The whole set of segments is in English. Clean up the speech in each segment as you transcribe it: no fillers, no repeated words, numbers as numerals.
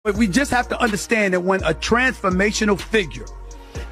But we just have to understand that when a transformational figure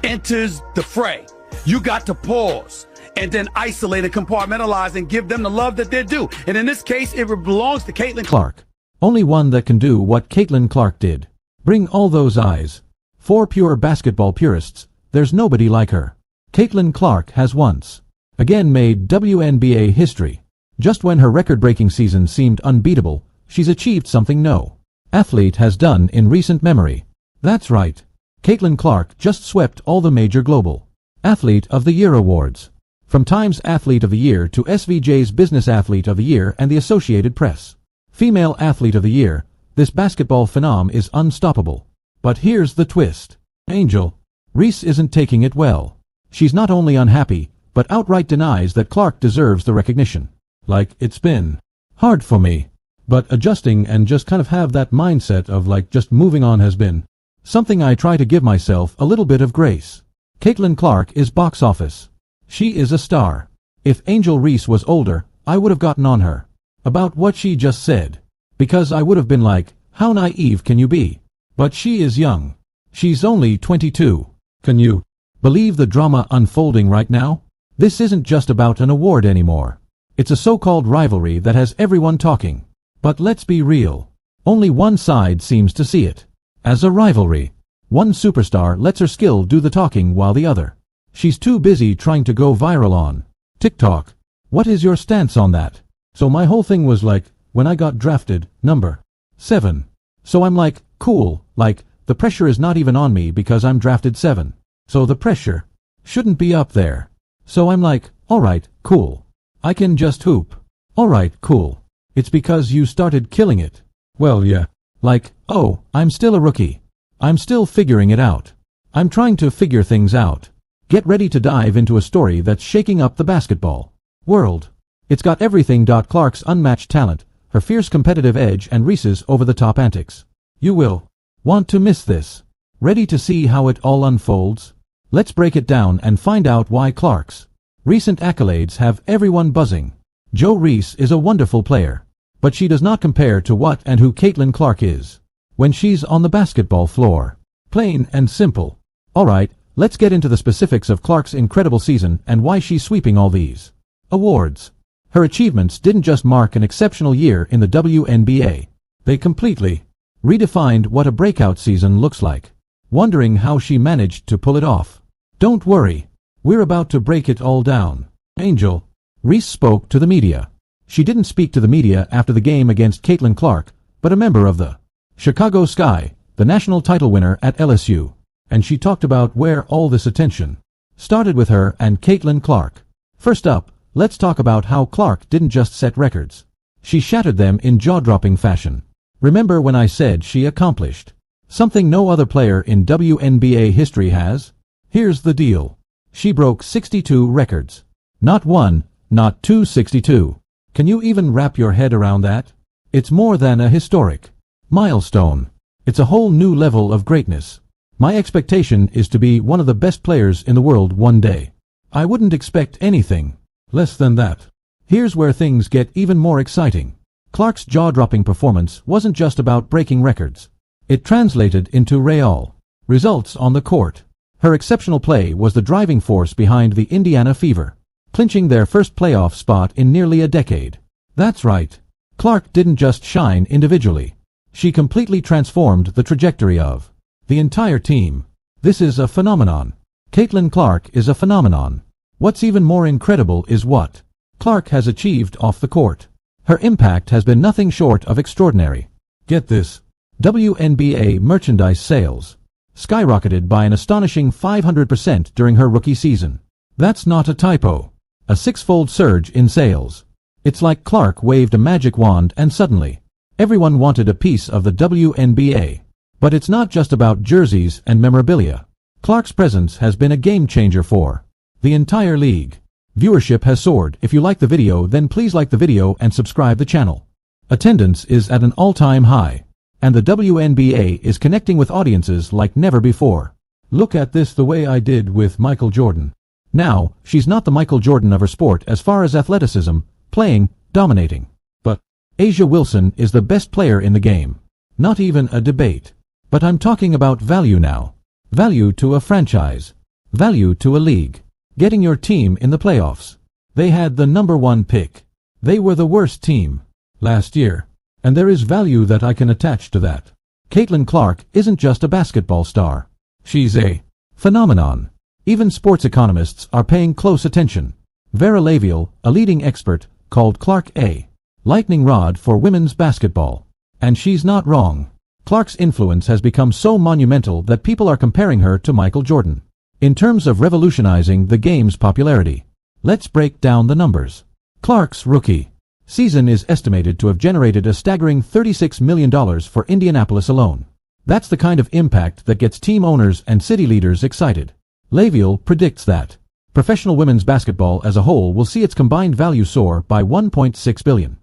enters the fray, you got to pause and then isolate and compartmentalize and give them the love that they're due. And in this case, it belongs to Caitlin Clark. Only one that can do what Caitlin Clark did. Bring all those eyes. For pure basketball purists, there's nobody like her. Caitlin Clark has once again made WNBA history. Just when her record-breaking season seemed unbeatable, she's achieved something no athlete has done in recent memory. That's right. Caitlin Clark just swept all the major global Athlete of the Year awards. From Time's Athlete of the Year to SVJ's Business Athlete of the Year and the Associated Press Female Athlete of the Year, this basketball phenom is unstoppable. But here's the twist. Angel Reese isn't taking it well. She's not only unhappy, but outright denies that Clark deserves the recognition. Like, it's been hard for me. But adjusting and just kind of have that mindset of like just moving on has been something I try to give myself a little bit of grace. Caitlin Clark is box office. She is a star. If Angel Reese was older, I would have gotten on her about what she just said. Because I would have been like, how naive can you be? But she is young. She's only 22. Can you believe the drama unfolding right now? This isn't just about an award anymore. It's a so-called rivalry that has everyone talking. But let's be real. Only one side seems to see it as a rivalry. One superstar lets her skill do the talking while the other. She's too busy trying to go viral on TikTok. What is your stance on that? So my whole thing was like, when I got drafted, number 7. So I'm like, cool, like, the pressure is not even on me because I'm drafted 7. So the pressure shouldn't be up there. So I'm like, alright, cool. I can just hoop. Alright, cool. It's because you started killing it. Well, yeah. Like, oh, I'm still a rookie. I'm still figuring it out. I'm trying to figure things out. Get ready to dive into a story that's shaking up the basketball world. It's got everything. Clark's unmatched talent, her fierce competitive edge, and Reese's over-the-top antics. You will want to miss this. Ready to see how it all unfolds? Let's break it down and find out why Clark's recent accolades have everyone buzzing. Reese is a wonderful player, but she does not compare to what and who Caitlin Clark is when she's on the basketball floor. Plain and simple. Alright, let's get into the specifics of Clark's incredible season and why she's sweeping all these awards. Her achievements didn't just mark an exceptional year in the WNBA. They completely redefined what a breakout season looks like. Wondering how she managed to pull it off? Don't worry. We're about to break it all down. Angel Reese spoke to the media. She didn't speak to the media after the game against Caitlin Clark, but a member of the Chicago Sky, the national title winner at LSU. And she talked about where all this attention started with her and Caitlin Clark. First up, let's talk about how Clark didn't just set records. She shattered them in jaw-dropping fashion. Remember when I said she accomplished something no other player in WNBA history has? Here's the deal. She broke 62 records. Not one, not 262. Can you even wrap your head around that? It's more than a historic milestone. It's a whole new level of greatness. My expectation is to be one of the best players in the world one day. I wouldn't expect anything less than that. Here's where things get even more exciting. Clark's jaw-dropping performance wasn't just about breaking records. It translated into real results on the court. Her exceptional play was the driving force behind the Indiana Fever, clinching their first playoff spot in nearly a decade. That's right. Clark didn't just shine individually. She completely transformed the trajectory of the entire team. This is a phenomenon. Caitlin Clark is a phenomenon. What's even more incredible is what Clark has achieved off the court. Her impact has been nothing short of extraordinary. Get this. WNBA merchandise sales skyrocketed by an astonishing 500% during her rookie season. That's not a typo. A six-fold surge in sales. It's like Clark waved a magic wand and suddenly everyone wanted a piece of the WNBA. But it's not just about jerseys and memorabilia. Clark's presence has been a game-changer for the entire league. Viewership has soared. If you like the video, then please like the video and subscribe the channel. Attendance is at an all-time high, and the WNBA is connecting with audiences like never before. Look at this the way I did with Michael Jordan. Now, she's not the Michael Jordan of her sport as far as athleticism, playing, dominating. But A'ja Wilson is the best player in the game. Not even a debate. But I'm talking about value now. Value to a franchise. Value to a league. Getting your team in the playoffs. They had the #1 pick. They were the worst team last year. And there is value that I can attach to that. Caitlin Clark isn't just a basketball star. She's a phenomenon. Even sports economists are paying close attention. Vera Laviel, a leading expert, called Clark a lightning rod for women's basketball. And she's not wrong. Clark's influence has become so monumental that people are comparing her to Michael Jordan. In terms of revolutionizing the game's popularity. Let's break down the numbers. Clark's rookie season is estimated to have generated a staggering $36 million for Indianapolis alone. That's the kind of impact that gets team owners and city leaders excited. Laviel predicts that professional women's basketball as a whole will see its combined value soar by $1.6 billion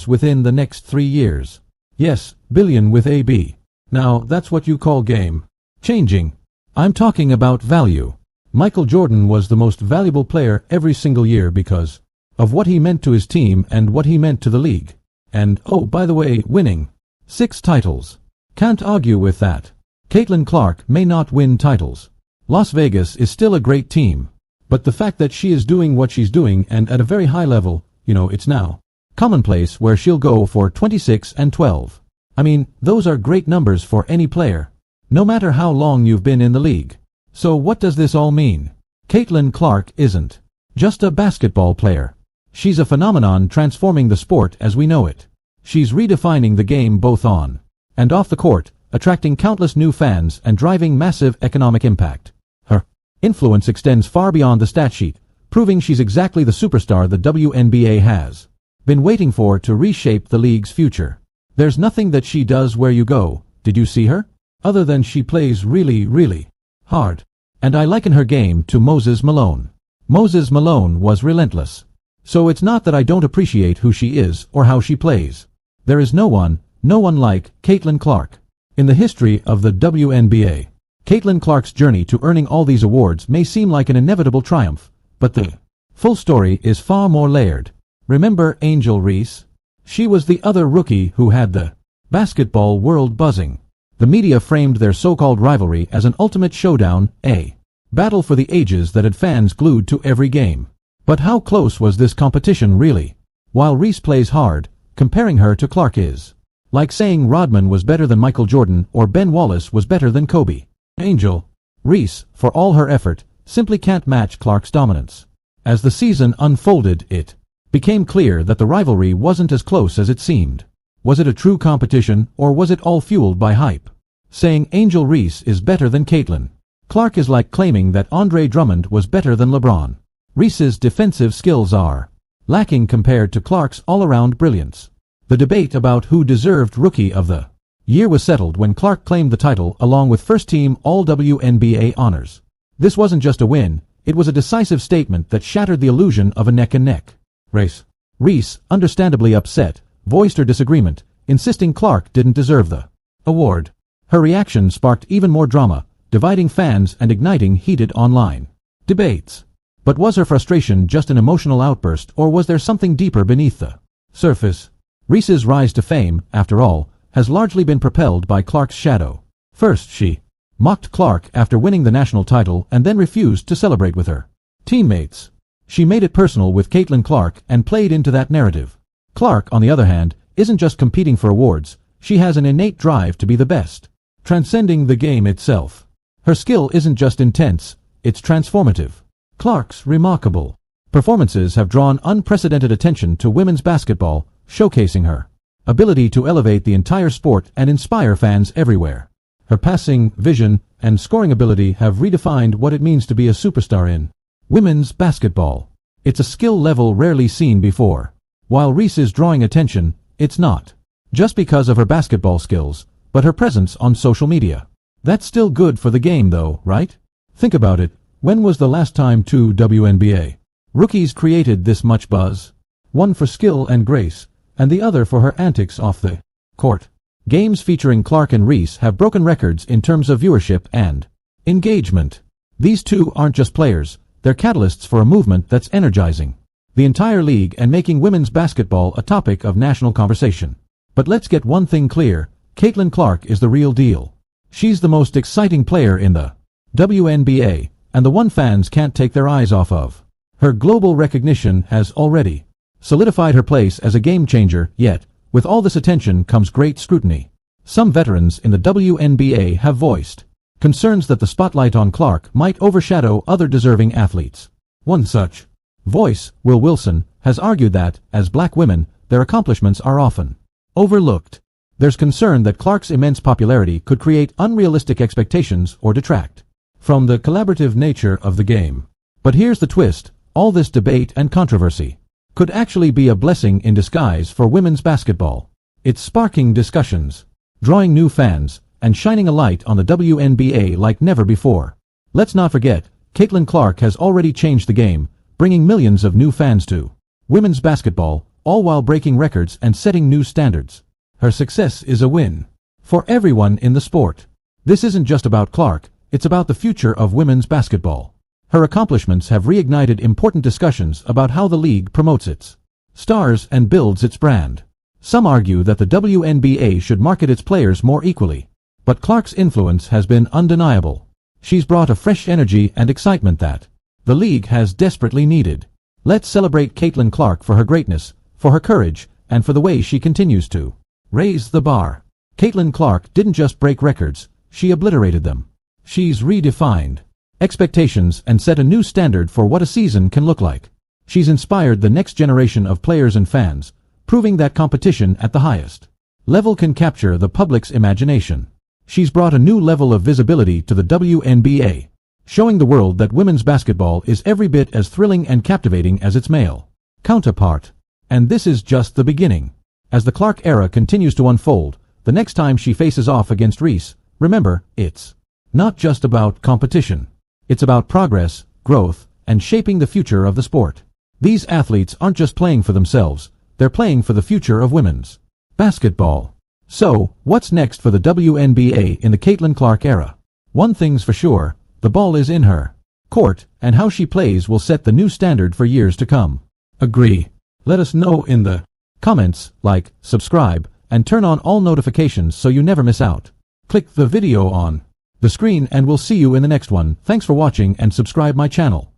within the next 3 years. Yes, billion with a B. Now, that's what you call game changing. I'm talking about value. Michael Jordan was the most valuable player every single year because of what he meant to his team and what he meant to the league. And, oh, by the way, winning 6 titles. Can't argue with that. Caitlin Clark may not win titles. Las Vegas is still a great team. But the fact that she is doing what she's doing and at a very high level, it's now commonplace where she'll go for 26 and 12. I mean, those are great numbers for any player, no matter how long you've been in the league. So what does this all mean? Caitlin Clark isn't just a basketball player. She's a phenomenon transforming the sport as we know it. She's redefining the game both on and off the court, attracting countless new fans and driving massive economic impact. Her influence extends far beyond the stat sheet, proving she's exactly the superstar the WNBA has been waiting for to reshape the league's future. There's nothing that she does where you go, did you see her? Other than she plays really, really hard. And I liken her game to Moses Malone. Moses Malone was relentless. So it's not that I don't appreciate who she is or how she plays. There is no one like Caitlin Clark. In the history of the WNBA, Caitlin Clark's journey to earning all these awards may seem like an inevitable triumph, but the full story is far more layered. Remember Angel Reese? She was the other rookie who had the basketball world buzzing. The media framed their so-called rivalry as an ultimate showdown, a battle for the ages that had fans glued to every game. But how close was this competition really? While Reese plays hard, comparing her to Clark is like saying Rodman was better than Michael Jordan or Ben Wallace was better than Kobe. Angel Reese, for all her effort, simply can't match Clark's dominance. As the season unfolded, it became clear that the rivalry wasn't as close as it seemed. Was it a true competition, or was it all fueled by hype? Saying Angel Reese is better than Caitlin Clark is like claiming that Andre Drummond was better than LeBron. Reese's defensive skills are lacking compared to Clark's all-around brilliance. The debate about who deserved Rookie of the Year was settled when Clark claimed the title along with first-team All-WNBA honors. This wasn't just a win, it was a decisive statement that shattered the illusion of a neck-and-neck race. Reese, understandably upset, voiced her disagreement, insisting Clark didn't deserve the award. Her reaction sparked even more drama, dividing fans and igniting heated online debates. But was her frustration just an emotional outburst, or was there something deeper beneath the surface? Reese's rise to fame, after all, has largely been propelled by Clark's shadow. First, she mocked Clark after winning the national title and then refused to celebrate with her teammates. She made it personal with Caitlin Clark and played into that narrative. Clark, on the other hand, isn't just competing for awards, she has an innate drive to be the best, transcending the game itself. Her skill isn't just intense, it's transformative. Clark's remarkable performances have drawn unprecedented attention to women's basketball, showcasing her ability to elevate the entire sport and inspire fans everywhere. Her passing, vision, and scoring ability have redefined what it means to be a superstar in women's basketball. It's a skill level rarely seen before. While Reese is drawing attention, it's not just because of her basketball skills, but her presence on social media. That's still good for the game though, right? Think about it. When was the last time two WNBA rookies created this much buzz? One for skill and grace, and the other for her antics off the court. Games featuring Clark and Reese have broken records in terms of viewership and engagement. These two aren't just players, they're catalysts for a movement that's energizing the entire league and making women's basketball a topic of national conversation. But let's get one thing clear, Caitlin Clark is the real deal. She's the most exciting player in the WNBA, and the one fans can't take their eyes off of. Her global recognition has already solidified her place as a game-changer, yet, with all this attention comes great scrutiny. Some veterans in the WNBA have voiced concerns that the spotlight on Clark might overshadow other deserving athletes. One such voice, Will Wilson, has argued that, as black women, their accomplishments are often overlooked. There's concern that Clark's immense popularity could create unrealistic expectations or detract from the collaborative nature of the game. But here's the twist, all this debate and controversy could actually be a blessing in disguise for women's basketball. It's sparking discussions, drawing new fans, and shining a light on the WNBA like never before. Let's not forget, Caitlin Clark has already changed the game, bringing millions of new fans to women's basketball, all while breaking records and setting new standards. Her success is a win for everyone in the sport. This isn't just about Clark, it's about the future of women's basketball. Her accomplishments have reignited important discussions about how the league promotes its stars and builds its brand. Some argue that the WNBA should market its players more equally, but Clark's influence has been undeniable. She's brought a fresh energy and excitement that the league has desperately needed. Let's celebrate Caitlin Clark for her greatness, for her courage, and for the way she continues to raise the bar. Caitlin Clark didn't just break records, she obliterated them. She's redefined expectations and set a new standard for what a season can look like. She's inspired the next generation of players and fans, proving that competition at the highest level can capture the public's imagination. She's brought a new level of visibility to the WNBA, showing the world that women's basketball is every bit as thrilling and captivating as its male counterpart. And this is just the beginning. As the Clark era continues to unfold, the next time she faces off against Reese, remember, it's not just about competition. It's about progress, growth, and shaping the future of the sport. These athletes aren't just playing for themselves, they're playing for the future of women's basketball. So, what's next for the WNBA in the Caitlin Clark era? One thing's for sure, the ball is in her court, and how she plays will set the new standard for years to come. Agree? Let us know in the comments, like, subscribe, and turn on all notifications so you never miss out. Click the video on the screen and we'll see you in the next one. Thanks for watching and subscribe my channel.